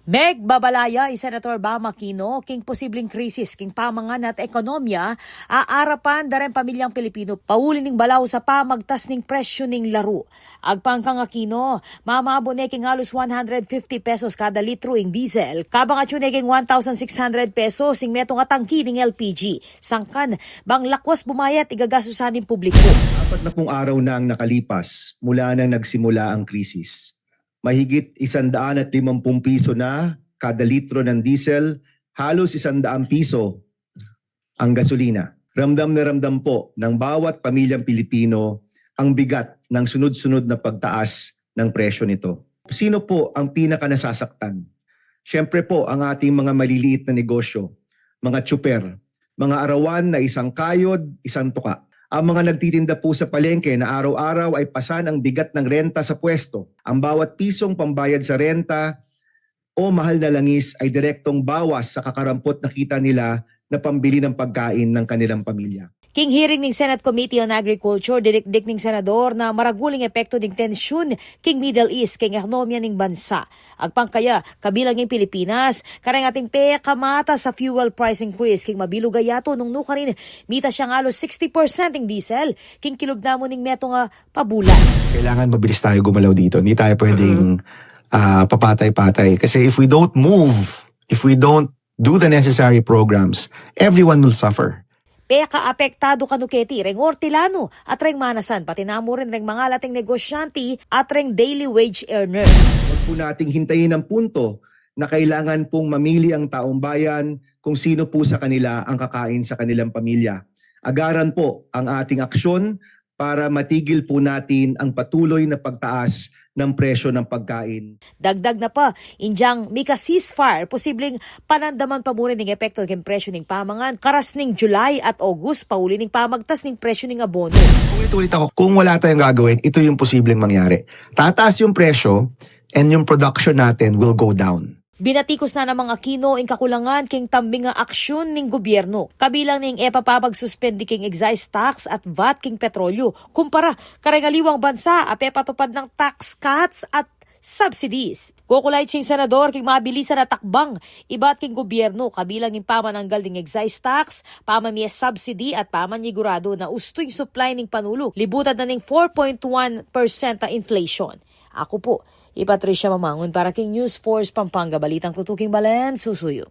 Meg babalaya Senator Bam Aquino king posibleng krisis king pamangan at ekonomiya aarapan daren pamilyang Pilipino pauli ning balaw sa pamagtas ning presyo ning laro. Agpangkang Aquino, mamabo ne king halos 150 pesos kada litro ing diesel, kabang atyo ne king 1,600 pesos ing metong atangki ning LPG. Sangkan bang lakwas bumayat igagastusan ning publiko. 40 araw na ang nakalipas mula nang nagsimula ang krisis. Mahigit 150 piso na kada litro ng diesel, halos 100 piso ang gasolina. Ramdam na ramdam po ng bawat pamilyang Pilipino ang bigat ng sunod-sunod na pagtaas ng presyo nito. Sino po ang pinaka nasasaktan? Siyempre po ang ating mga maliliit na negosyo, mga tsuper, mga arawan na isang kayod, isang tuka. Ang mga nagtitinda po sa palengke na araw-araw ay pasan ang bigat ng renta sa pwesto. Ang bawat pisong pambayad sa renta o mahal na langis ay direktong bawas sa kakarampot na kita nila na pambili ng pagkain ng kanilang pamilya. King hearing ning Senate Committee on Agriculture, didikdik ning senador na maraguling epekto ning tensyon king Middle East king ekonomiya ning bansa. Agpangkaya, kabilang ning Pilipinas, karang ating kamata sa fuel price increase king mabilugayato nung nukarin, mita siyang halos 60% ning diesel, king kilubnamo ning meto nga pabulan. Kailangan mabilis tayo gumalaw dito. Hindi tayo pwedeng papatay-patay. Kasi if we don't move, if we don't do the necessary programs, everyone will suffer. Kaapektado kanuketi reng ortilano at reng manasan pati namo rin reng mga lating negosyante at reng daily wage earners. Huwag po nating hintayin ang punto na kailangan pong mamili ang taong bayan kung sino po sa kanila ang kakain sa kanilang pamilya. Agaran po ang ating aksyon para matigil po natin ang patuloy na pagtaas ng presyo ng pagkain. Dagdag na pa, injang mika ceasefire, posibleng panandaman pa muna ng epekto ng presyo ng pamangan, karas ning July at August, pauli ng pamagtas ng presyo ng abono. Ulit-ulit ako, kung wala tayong gagawin, ito yung posibleng mangyari. Tataas yung presyo and yung production natin will go down. Binatikos na namang Aquino ang kakulangan king tambing nga aksyon ning gobyerno. Kabilang ning epapapagsuspendi king excise tax at VAT king petrolyo. Kumpara, karengaliwang bansa ape patupad ng tax cuts at subsidies. Kukulay sing senador king mabilisan na takbang ibat king gobyerno kabilang ning pamananggal ning excise tax, pamamiya subsidy at pamanigurado na ustoy supply ning panulo. Libutan na ning 4.1% na inflation. Ako po, Patricia Mamangon para king News Force Pampanga, Balitang Tutuking Balen, susuyo.